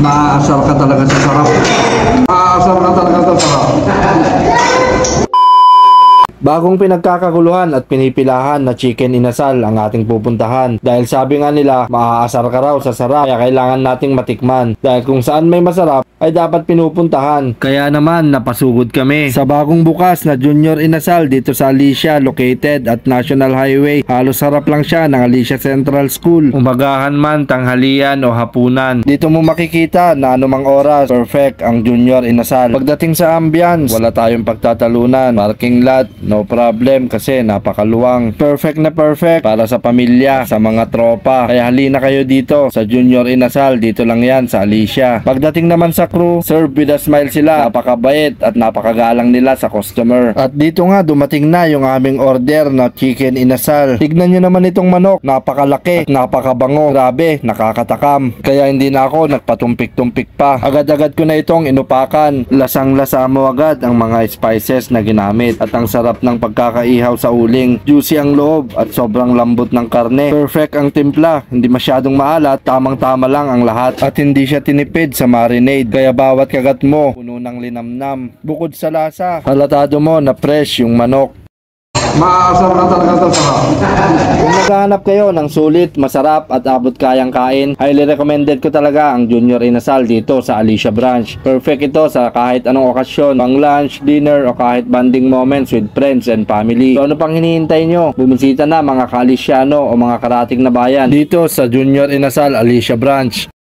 Maaasar ka talaga sa sarap. Maaasar ka talaga sa sarap. Bagong pinagkakaguluhan at pinipilahan na chicken inasal ang ating pupuntahan. Dahil sabi nga nila, maaasar ka raw sa sarap, kaya kailangan nating matikman. Dahil kung saan may masarap, ay dapat pinupuntahan. Kaya naman, napasugod kami sa bagong bukas na Junior Inasal dito sa Alicia, located at National Highway. Halos harap lang siya ng Alicia Central School. Umagahan man, tanghalian o hapunan, dito mo makikita na anumang oras, perfect ang Junior Inasal. Pagdating sa ambience, wala tayong pagtatalunan. Parking lot, no problem kasi napakaluwang. Perfect na perfect para sa pamilya, sa mga tropa. Kaya halina kayo dito sa Junior Inasal. Dito lang yan sa Alicia. Pagdating naman sa crew, serve with a smile sila. Napakabait at napakagalang nila sa customer. At dito nga dumating na yung aming order na chicken inasal. Tignan nyo naman itong manok. Napakalaki at napakabango. Grabe, nakakatakam. Kaya hindi na ako nagpatumpik-tumpik pa. Agad-agad ko na itong inupakan. Lasang-lasa mo agad ang mga spices na ginamit. At ang sarap ng pagkakaihaw sa uling. Juicy ang loob at sobrang lambot ng karne. Perfect ang timpla. Hindi masyadong maalat. Tamang-tama lang ang lahat. At hindi siya tinipid sa marinade. Kaya bawat kagat mo, puno ng linamnam. Bukod sa lasa, halatado mo na fresh yung manok. Maaasar na talaga ito sa Kung naghahanap kayo ng sulit, masarap at abot kayang kain, highly recommended ko talaga ang Junior Inasal dito sa Alicia Branch. Perfect ito sa kahit anong okasyon, pang lunch, dinner o kahit bonding moments with friends and family. So ano pang hinihintay nyo? Bumisita na mga ka-Aliciano o mga karating na bayan dito sa Junior Inasal Alicia Branch.